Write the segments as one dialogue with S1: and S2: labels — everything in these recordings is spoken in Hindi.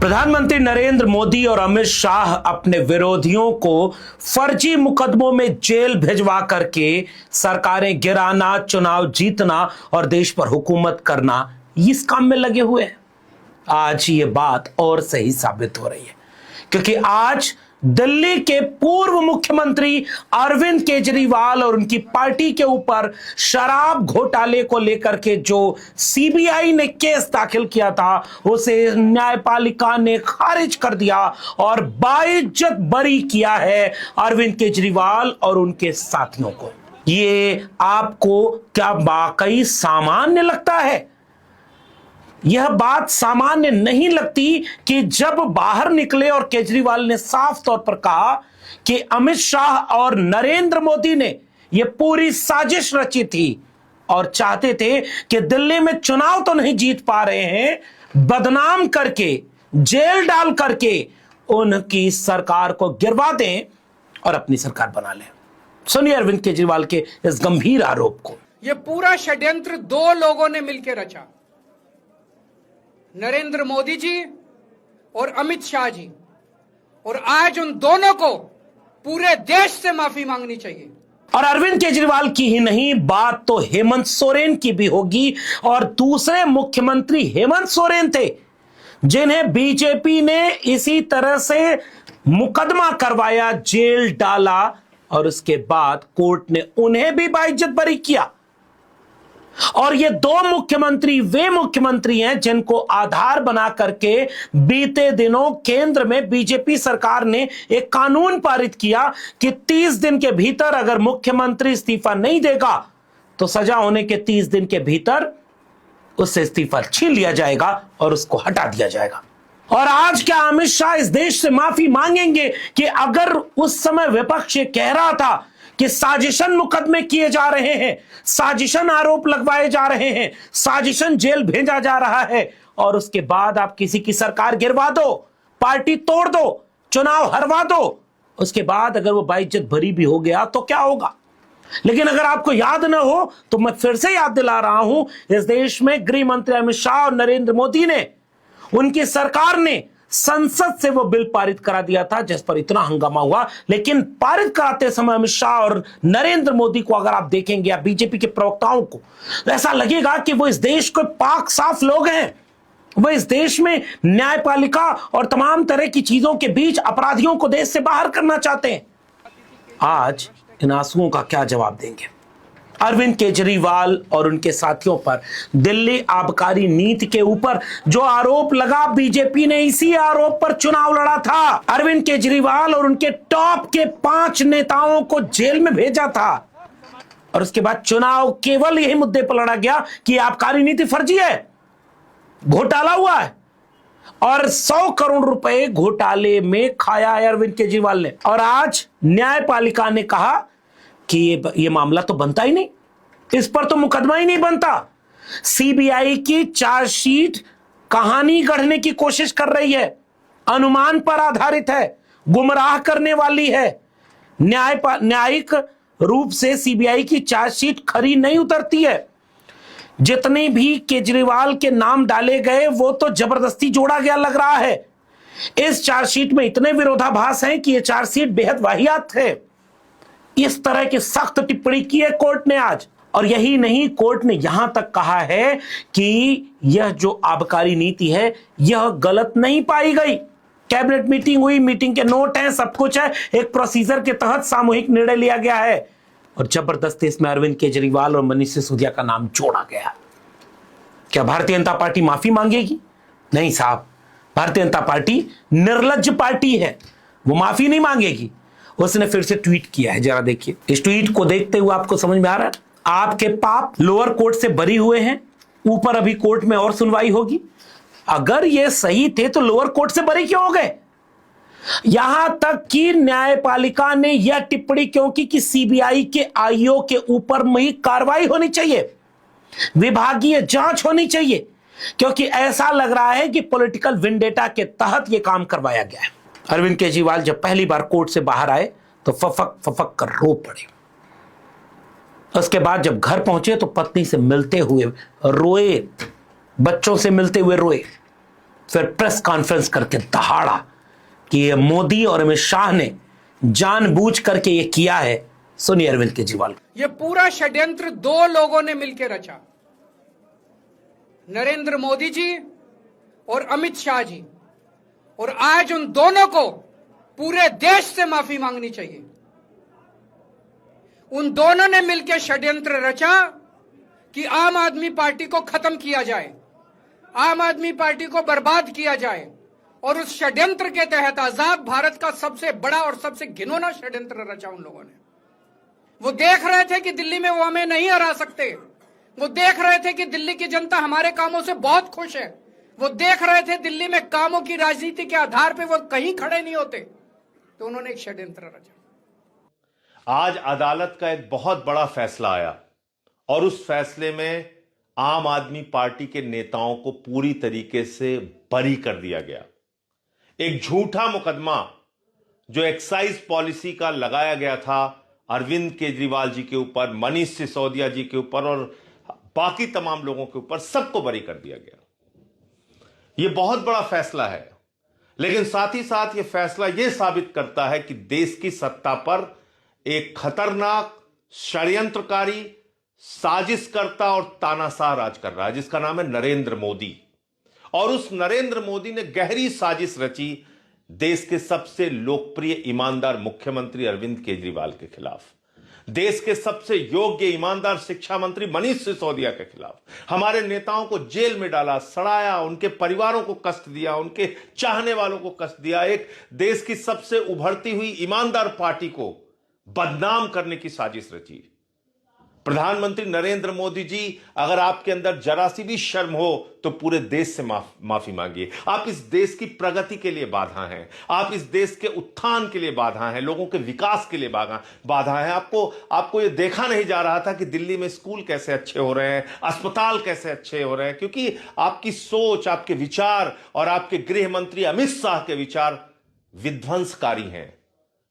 S1: प्रधानमंत्री नरेंद्र मोदी और अमित शाह अपने विरोधियों को फर्जी मुकदमों में जेल भिजवा करके सरकारें गिराना, चुनाव जीतना और देश पर हुकूमत करना, इस काम में लगे हुए हैं। आज ये बात और सही साबित हो रही है, क्योंकि आज दिल्ली के पूर्व मुख्यमंत्री अरविंद केजरीवाल और उनकी पार्टी के ऊपर शराब घोटाले को लेकर के जो सीबीआई ने केस दाखिल किया था, उसे न्यायपालिका ने खारिज कर दिया और बाइज्जत बरी किया है अरविंद केजरीवाल और उनके साथियों को। ये आपको क्या वाकई सामान्य लगता है? यह बात सामान्य नहीं लगती कि जब बाहर निकले और केजरीवाल ने साफ तौर पर कहा कि अमित शाह और नरेंद्र मोदी ने यह पूरी साजिश रची थी और चाहते थे कि दिल्ली में चुनाव तो नहीं जीत पा रहे हैं, बदनाम करके, जेल डाल करके उनकी सरकार को गिरवा दें और अपनी सरकार बना लें। सुनिए अरविंद केजरीवाल के इस गंभीर आरोप को।
S2: यह पूरा षड्यंत्र दो लोगों ने मिलकर रचा, नरेंद्र मोदी जी और अमित शाह जी, और आज उन दोनों को पूरे देश से माफी मांगनी चाहिए।
S1: और अरविंद केजरीवाल की ही नहीं, बात तो हेमंत सोरेन की भी होगी। और दूसरे मुख्यमंत्री हेमंत सोरेन थे, जिन्हें बीजेपी ने इसी तरह से मुकदमा करवाया, जेल डाला और उसके बाद कोर्ट ने उन्हें भी बाइज्जत बरी किया। और ये दो मुख्यमंत्री वे मुख्यमंत्री हैं जिनको आधार बना करके बीते दिनों केंद्र में बीजेपी सरकार ने एक कानून पारित किया कि 30 दिन के भीतर अगर मुख्यमंत्री इस्तीफा नहीं देगा तो सजा होने के 30 दिन के भीतर उससे इस्तीफा छीन लिया जाएगा और उसको हटा दिया जाएगा। और आज क्या अमित शाह इस देश से माफी मांगेंगे कि अगर उस समय विपक्ष ये कह रहा था कि साजिशन मुकदमे किए जा रहे हैं, साजिशन आरोप लगवाए जा रहे हैं, साजिशन जेल भेजा जा रहा है, और उसके बाद आप किसी की सरकार गिरवा दो, पार्टी तोड़ दो, चुनाव हरवा दो, उसके बाद अगर वो बाइज्जत भरी भी हो गया तो क्या होगा? लेकिन अगर आपको याद ना हो तो मैं फिर से याद दिला रहा हूं, इस देश में गृह मंत्री अमित शाह और नरेंद्र मोदी ने, उनकी सरकार ने संसद से वो बिल पारित करा दिया था जिस पर इतना हंगामा हुआ। लेकिन पारित कराते समय अमित शाह और नरेंद्र मोदी को अगर आप देखेंगे या बीजेपी के प्रवक्ताओं को, तो ऐसा लगेगा कि वो इस देश के पाक साफ लोग हैं। वो इस देश में न्यायपालिका और तमाम तरह की चीजों के बीच अपराधियों को देश से बाहर करना चाहते हैं। आज इन आंसुओं का क्या जवाब देंगे? अरविंद केजरीवाल और उनके साथियों पर दिल्ली आबकारी नीति के ऊपर जो आरोप लगा, बीजेपी ने इसी आरोप पर चुनाव लड़ा था। अरविंद केजरीवाल और उनके टॉप के 5 नेताओं को जेल में भेजा था और उसके बाद चुनाव केवल यही मुद्दे पर लड़ा गया कि आबकारी नीति फर्जी है, घोटाला हुआ है, और 100 करोड़ रुपए घोटाले में खाया है अरविंद केजरीवाल ने। और आज न्यायपालिका ने कहा कि ये मामला तो बनता ही नहीं, इस पर तो मुकदमा ही नहीं बनता। सीबीआई की चार्जशीट कहानी गढ़ने की कोशिश कर रही है, अनुमान पर आधारित है, गुमराह करने वाली है। न्यायिक रूप से सीबीआई की चार्जशीट खरी नहीं उतरती है। जितने भी केजरीवाल के नाम डाले गए वो तो जबरदस्ती जोड़ा गया लग रहा है। इस चार्जशीट में इतने विरोधाभास हैं कि यह चार्जशीट बेहद वाहियात है। इस तरह की सख्त टिप्पणी की है कोर्ट ने आज। और यही नहीं, कोर्ट ने यहां तक कहा है कि यह जो आबकारी नीति है यह गलत नहीं पाई गई। कैबिनेट मीटिंग हुई, मीटिंग के नोट हैं, सब कुछ है, एक प्रोसीजर के तहत सामूहिक निर्णय लिया गया है और जबरदस्ती इसमें अरविंद केजरीवाल और मनीष सिसोदिया का नाम जोड़ा गया। क्या भारतीय जनता पार्टी माफी मांगेगी? नहीं साहब, भारतीय जनता पार्टी निर्लज्ज पार्टी है, वो माफी नहीं मांगेगी। उसने फिर से ट्वीट किया है, जरा देखिए। इस ट्वीट को देखते हुए आपको समझ में आ रहा है, आपके पाप लोअर कोर्ट से बरी हुए हैं, ऊपर अभी कोर्ट में और सुनवाई होगी। अगर ये सही थे तो लोअर कोर्ट से बरी क्यों हो गए? यहां तक कि न्यायपालिका ने यह टिप्पणी क्यों की कि सीबीआई के आईओ के ऊपर में कार्रवाई होनी चाहिए, विभागीय जांच होनी चाहिए, क्योंकि ऐसा लग रहा है कि पॉलिटिकल विंडेटा के तहत यह काम करवाया गया है। अरविंद केजरीवाल जब पहली बार कोर्ट से बाहर आए तो फफक फफक कर रो पड़े। उसके बाद जब घर पहुंचे तो पत्नी से मिलते हुए रोए, बच्चों से मिलते हुए रोए। फिर प्रेस कॉन्फ्रेंस करके दहाड़ा कि ये मोदी और अमित शाह ने जानबूझ करके ये किया है। सुनिए अरविंद केजरीवाल।
S2: ये पूरा षड्यंत्र दो लोगों ने मिलकर रचा, नरेंद्र मोदी जी और अमित शाह जी, और आज उन दोनों को पूरे देश से माफी मांगनी चाहिए। उन दोनों ने मिलकर षड्यंत्र रचा कि आम आदमी पार्टी को खत्म किया जाए, आम आदमी पार्टी को बर्बाद किया जाए, और उस षड्यंत्र के तहत आजाद भारत का सबसे बड़ा और सबसे घिनौना षड्यंत्र रचा उन लोगों ने। वो देख रहे थे कि दिल्ली में वो हमें नहीं हरा सकते, वो देख रहे थे कि दिल्ली की जनता हमारे कामों से बहुत खुश है, वो देख रहे थे दिल्ली में कामों की राजनीति के आधार पे वो कहीं खड़े नहीं होते, तो उन्होंने एक षड्यंत्र रचा।
S3: आज अदालत का एक बहुत बड़ा फैसला आया और उस फैसले में आम आदमी पार्टी के नेताओं को पूरी तरीके से बरी कर दिया गया। एक झूठा मुकदमा जो एक्साइज पॉलिसी का लगाया गया था अरविंद केजरीवाल जी के ऊपर, मनीष सिसोदिया जी के ऊपर और बाकी तमाम लोगों के ऊपर, सबको बरी कर दिया गया। यह बहुत बड़ा फैसला है, लेकिन साथ ही साथ यह फैसला यह साबित करता है कि देश की सत्ता पर एक खतरनाक षड्यंत्रकारी, साजिशकर्ता और तानाशाह राज कर रहा है, जिसका नाम है नरेंद्र मोदी। और उस नरेंद्र मोदी ने गहरी साजिश रची देश के सबसे लोकप्रिय ईमानदार मुख्यमंत्री अरविंद केजरीवाल के खिलाफ, देश के सबसे योग्य ईमानदार शिक्षा मंत्री मनीष सिसोदिया के खिलाफ। हमारे नेताओं को जेल में डाला, सड़ाया, उनके परिवारों को कष्ट दिया, उनके चाहने वालों को कष्ट दिया। एक देश की सबसे उभरती हुई ईमानदार पार्टी को बदनाम करने की साजिश रची। प्रधानमंत्री नरेंद्र मोदी जी, अगर आपके अंदर जरा सी भी शर्म हो तो पूरे देश से माफी मांगिए। आप इस देश की प्रगति के लिए बाधा हैं, आप इस देश के उत्थान के लिए बाधा हैं, लोगों के विकास के लिए बाधा हैं। आपको यह देखा नहीं जा रहा था कि दिल्ली में स्कूल कैसे अच्छे हो रहे हैं, अस्पताल कैसे अच्छे हो रहे हैं, क्योंकि आपकी सोच, आपके विचार और आपके गृह मंत्री अमित शाह के विचार विध्वंसकारी हैं।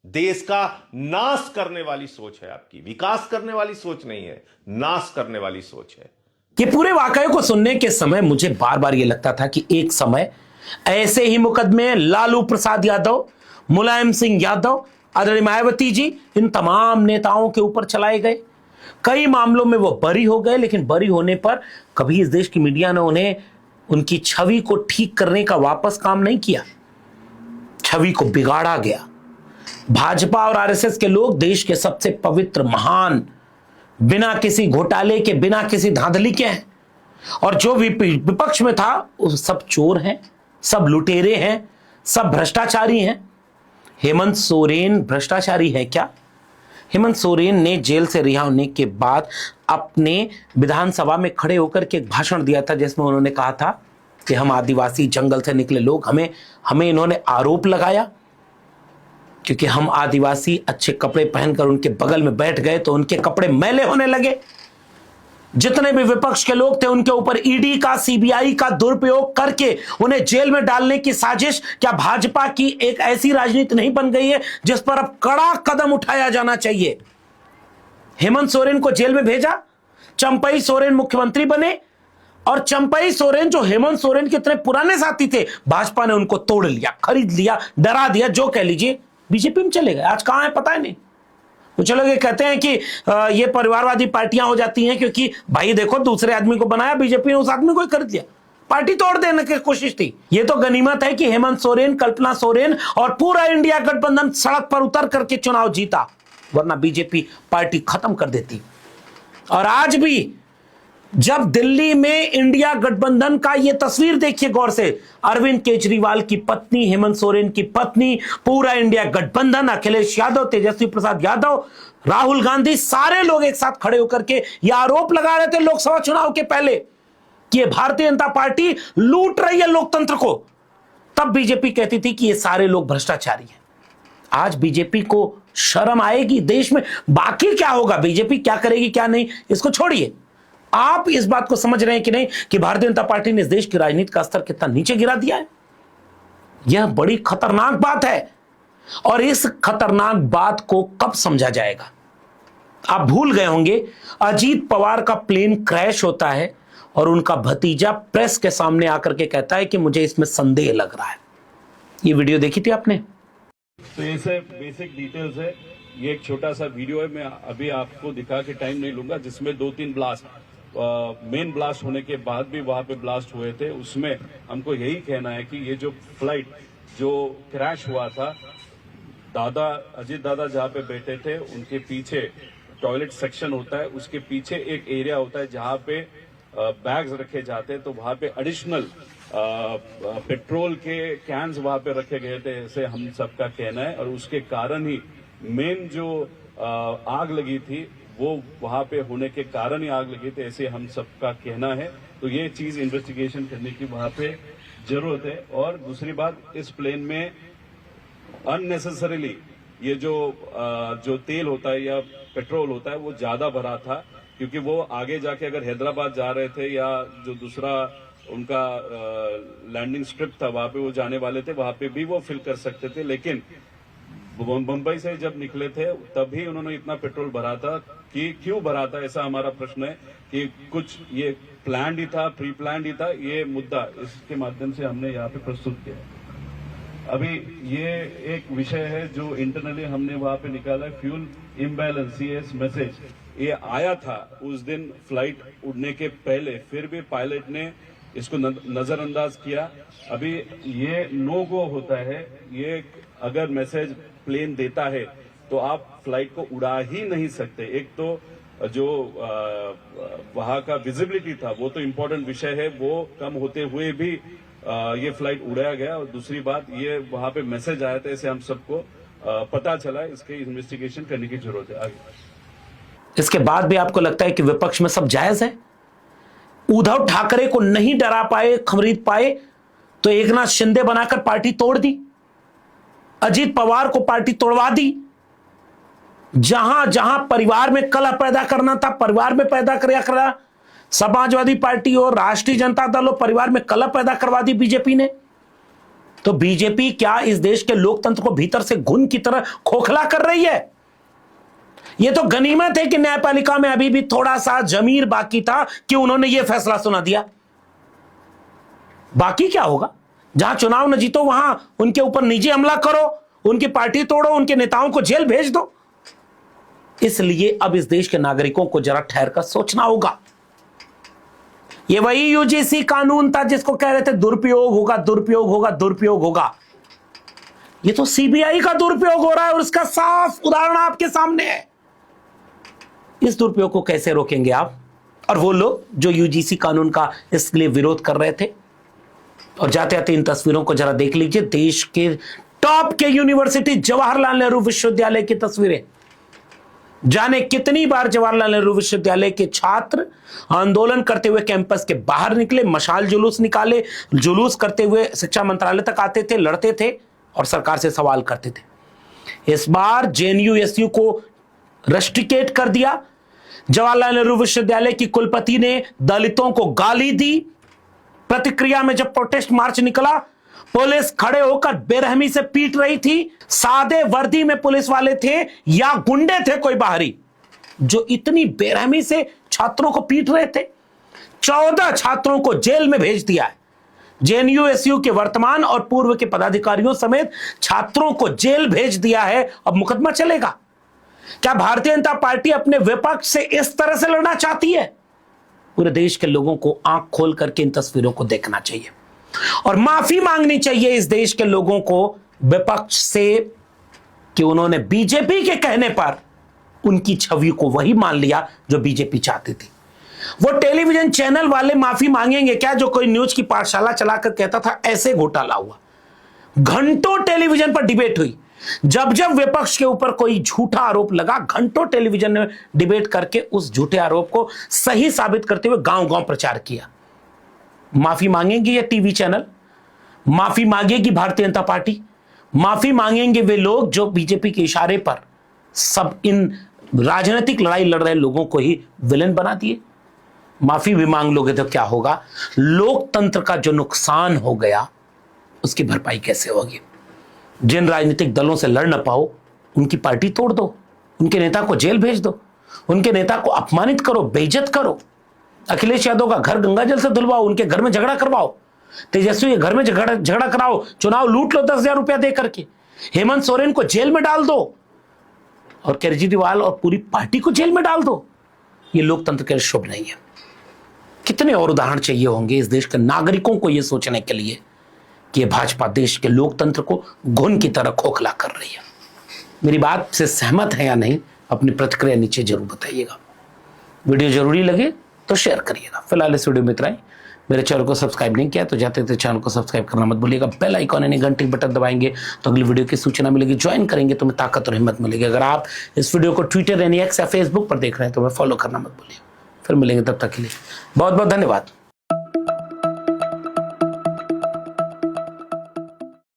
S3: देश का नाश करने वाली सोच है आपकी, विकास करने वाली सोच नहीं है, नाश करने वाली सोच है।
S1: ये पूरे वाकये को सुनने के समय मुझे बार बार ये लगता था कि एक समय ऐसे ही मुकदमे लालू प्रसाद यादव, मुलायम सिंह यादव, आदरणीय मायावती जी, इन तमाम नेताओं के ऊपर चलाए गए। कई मामलों में वो बरी हो गए, लेकिन बरी होने पर कभी इस देश की मीडिया ने उन्हें, उनकी छवि को ठीक करने का वापस काम नहीं किया। छवि को बिगाड़ा गया। भाजपा और आरएसएस के लोग देश के सबसे पवित्र, महान, बिना किसी घोटाले के, बिना किसी धांधली के हैं, और जो विपक्ष में था वो सब चोर हैं, सब लुटेरे हैं, सब भ्रष्टाचारी हैं। हेमंत सोरेन भ्रष्टाचारी है क्या? हेमंत सोरेन ने जेल से रिहा होने के बाद अपने विधानसभा में खड़े होकर के एक भाषण दिया था, जिसमें उन्होंने कहा था कि हम आदिवासी जंगल से निकले लोग, हमें इन्होंने आरोप लगाया क्योंकि हम आदिवासी अच्छे कपड़े पहनकर उनके बगल में बैठ गए तो उनके कपड़े मैले होने लगे। जितने भी विपक्ष के लोग थे उनके ऊपर ईडी का, सीबीआई का दुरुपयोग करके उन्हें जेल में डालने की साजिश। क्या भाजपा की एक ऐसी राजनीति नहीं बन गई है जिस पर अब कड़ा कदम उठाया जाना चाहिए? हेमंत सोरेन को जेल में भेजा, चंपई सोरेन मुख्यमंत्री बने, और चंपई सोरेन जो हेमंत सोरेन के इतने पुराने साथी थे, भाजपा ने उनको तोड़ लिया, खरीद लिया, डरा दिया, जो कह लीजिए। बीजेपी में चले गए, आज कहां है पता ही नहीं। वो चले गए, कहते हैं कि ये परिवारवादी पार्टियां हो जाती हैं क्योंकि भाई देखो दूसरे आदमी को बनाया बीजेपी ने, उस आदमी को ही खरीद लिया, पार्टी तोड़ देने की कोशिश थी। ये तो गनीमत है कि हेमंत सोरेन, कल्पना सोरेन और पूरा इंडिया गठबंधन सड़क पर उतर करके चुनाव जीता, वरना बीजेपी पार्टी खत्म कर देती। और आज भी जब दिल्ली में इंडिया गठबंधन का ये तस्वीर देखिए गौर से, अरविंद केजरीवाल की पत्नी, हेमंत सोरेन की पत्नी, पूरा इंडिया गठबंधन, अखिलेश यादव, तेजस्वी प्रसाद यादव, राहुल गांधी, सारे लोग एक साथ खड़े होकर के ये आरोप लगा रहे थे लोकसभा चुनाव के पहले कि ये भारतीय जनता पार्टी लूट रही है लोकतंत्र को। तब बीजेपी कहती थी कि ये सारे लोग भ्रष्टाचारी हैं। आज बीजेपी को शर्म आएगी देश में। बाकी क्या होगा, बीजेपी क्या करेगी क्या नहीं, इसको छोड़िए। आप इस बात को समझ रहे हैं कि नहीं कि भारतीय जनता पार्टी ने इस देश की राजनीति का स्तर कितना नीचे गिरा दिया है? यह बड़ी खतरनाक बात है, और इस खतरनाक बात को कब समझा जाएगा? आप भूल गए होंगे, अजीत पवार का प्लेन क्रैश होता है और उनका भतीजा प्रेस के सामने आकर के कहता है कि मुझे इसमें संदेह लग रहा है। ये वीडियो देखी थी आपने?
S4: तो ये सब बेसिक डिटेल्स है। ये एक छोटा सा वीडियो है, मैं अभी आपको दिखा के टाइम नहीं लूंगा, जिसमें 2-3 ब्लास्ट, मेन ब्लास्ट होने के बाद भी वहां पे ब्लास्ट हुए थे। उसमें हमको यही कहना है कि ये जो फ्लाइट जो क्रैश हुआ था, दादा अजीत दादा जहाँ पे बैठे थे उनके पीछे टॉयलेट सेक्शन होता है, उसके पीछे एक एरिया होता है जहाँ पे बैग्स रखे जाते हैं। तो वहां पे एडिशनल पेट्रोल के कैंस वहां पे रखे गए थे, ऐसे हम सबका कहना है। और उसके कारण ही मेन जो आग लगी थी वो वहां पे होने के कारण ही आग लगी थी, ऐसे हम सबका कहना है। तो ये चीज इन्वेस्टिगेशन करने की वहां पे जरूरत है। और दूसरी बात, इस प्लेन में अननेसेसरीली ये जो तेल होता है या पेट्रोल होता है वो ज्यादा भरा था, क्योंकि वो आगे जाके अगर हैदराबाद जा रहे थे या जो दूसरा उनका लैंडिंग स्ट्रिप था वहां पे वो जाने वाले थे, वहां पे भी वो फिल कर सकते थे। लेकिन मुंबई से जब निकले थे तभी उन्होंने इतना पेट्रोल भरा था। कि क्यों भरा था, ऐसा हमारा प्रश्न है। कि कुछ ये प्लान्ड ही था, प्री प्लान्ड ही था, ये मुद्दा इसके माध्यम से हमने यहाँ पे प्रस्तुत किया। अभी ये एक विषय है जो इंटरनली हमने वहां पे निकाला है, फ्यूल इम्बैलेंस सीएस मैसेज। ये आया था उस दिन फ्लाइट उड़ने के पहले, फिर भी पायलट ने इसको नजरअंदाज किया। अभी ये नो गो होता है, ये अगर मैसेज प्लेन देता है तो आप फ्लाइट को उड़ा ही नहीं सकते। एक तो जो वहां का विजिबिलिटी था वो तो इम्पोर्टेंट विषय है, वो कम होते हुए भी ये फ्लाइट उड़ाया गया। और दूसरी बात, ये वहां पे मैसेज आया था, इसे हम सबको पता चला, इसके इन्वेस्टिगेशन करने की जरूरत है आगे।
S1: इसके बाद भी आपको लगता है कि विपक्ष में सब जायज है? उद्धव ठाकरे को नहीं डरा पाए, खरीद पाए, तो एकनाथ शिंदे बनाकर पार्टी तोड़ दी, अजीत पवार को पार्टी तोड़वा दी। जहां जहां परिवार में कलह पैदा करना था परिवार में पैदा करा। समाजवादी पार्टी और राष्ट्रीय जनता दल और परिवार में कलह पैदा करवा दी बीजेपी ने। तो बीजेपी क्या इस देश के लोकतंत्र को भीतर से घुन की तरह खोखला कर रही है? यह तो गनीमत है कि न्यायपालिका में अभी भी थोड़ा सा जमीर बाकी था कि उन्होंने यह फैसला सुना दिया। बाकी क्या होगा? जहां चुनाव न जीतो वहां उनके ऊपर निजी हमला करो, उनकी पार्टी तोड़ो, उनके नेताओं को जेल भेज दो। इसलिए अब इस देश के नागरिकों को जरा ठहर कर सोचना होगा। ये वही यूजीसी कानून था जिसको कह रहे थे दुरुपयोग होगा, दुरुपयोग होगा, दुरुपयोग होगा। ये तो सीबीआई का दुरुपयोग हो रहा है और उसका साफ उदाहरण आपके सामने है। इस दुरुपयोग को कैसे रोकेंगे आप? और वो लोग जो यूजीसी कानून का इसलिए विरोध कर रहे थे। और जाते जाते इन तस्वीरों को जरा देख लीजिए, देश के टॉप के यूनिवर्सिटी जवाहरलाल नेहरू विश्वविद्यालय की तस्वीरें। जाने कितनी बार जवाहरलाल नेहरू विश्वविद्यालय के छात्र आंदोलन करते हुए कैंपस के बाहर निकले, मशाल जुलूस निकाले, जुलूस करते हुए शिक्षा मंत्रालय तक आते थे, लड़ते थे और सरकार से सवाल करते थे। इस बार जेएनयू-एसयू को रस्टिकेट कर दिया। जवाहरलाल नेहरू विश्वविद्यालय की कुलपति ने दलितों को गाली दी। प्रतिक्रिया में जब प्रोटेस्ट मार्च निकला, पुलिस खड़े होकर बेरहमी से पीट रही थी। सादे वर्दी में पुलिस वाले थे या गुंडे थे कोई बाहरी, जो इतनी बेरहमी से छात्रों को पीट रहे थे। 14 छात्रों को जेल में भेज दिया है। जेएनयू-एसयू के वर्तमान और पूर्व के पदाधिकारियों समेत छात्रों को जेल भेज दिया है। अब मुकदमा चलेगा। क्या भारतीय जनता पार्टी अपने विपक्ष से इस तरह से लड़ना चाहती है? पूरे देश के लोगों को आंख खोल करके इन तस्वीरों को देखना चाहिए और माफी मांगनी चाहिए इस देश के लोगों को विपक्ष से कि उन्होंने बीजेपी के कहने पर उनकी छवि को वही मान लिया जो बीजेपी चाहती थी। वो टेलीविजन चैनल वाले माफी मांगेंगे क्या जो कोई न्यूज की पाठशाला चलाकर कहता था ऐसे घोटाला हुआ? घंटों टेलीविजन पर डिबेट हुई। जब जब विपक्ष के ऊपर कोई झूठा आरोप लगा, घंटों टेलीविजन ने डिबेट करके उस झूठे आरोप को सही साबित करते हुए गांव-गांव प्रचार किया। माफी मांगेंगे ये टीवी चैनल, माफी मांगेगी भारतीय जनता पार्टी, माफी मांगेंगे वे लोग जो बीजेपी के इशारे पर सब इन राजनीतिक लड़ाई लड़ रहे लोगों को ही विलेन बना दिए। माफी भी मांग लोगे तो क्या होगा? लोकतंत्र का जो नुकसान हो गया उसकी भरपाई कैसे होगी? जिन राजनीतिक दलों से लड़ ना पाओ उनकी पार्टी तोड़ दो, उनके नेता को जेल भेज दो, उनके नेता को अपमानित करो, बेइज्जत करो। अखिलेश यादव का घर गंगाजल से धुलवाओ, उनके घर में झगड़ा करवाओ, तेजस्वी के घर में झगड़ा कराओ, चुनाव लूट लो 10,000 रुपया दे करके, हेमंत सोरेन को जेल में डाल दो और केजरीवाल और पूरी पार्टी को जेल में डाल दो। ये लोकतंत्र के लिए शुभ नहीं है। कितने और उदाहरण चाहिए होंगे इस देश के नागरिकों को यह सोचने के लिए कि भाजपा देश के लोकतंत्र को घुन की तरह खोखला कर रही है। मेरी बात से सहमत है या नहीं, अपनी प्रतिक्रिया नीचे जरूर बताइएगा। वीडियो जरूरी लगे तो शेयर करिएगा। फिलहाल इस वीडियो में इतना ही। मेरे चैनल को सब्सक्राइब नहीं किया तो जाते थे चैनल को सब्सक्राइब करना मत भूलिएगा। बेल आइकॉन यानी घंटी बटन दबाएंगे तो अगली वीडियो की सूचना मिलेगी। ज्वाइन करेंगे तो मैं ताकत और हिम्मत मिलेगी। अगर आप इस वीडियो को ट्विटर यानी एक्स या फेसबुक पर देख रहे हैं तो मैं फॉलो करना मत भूलिए। फिर मिलेंगे, तब तक के लिए बहुत बहुत धन्यवाद।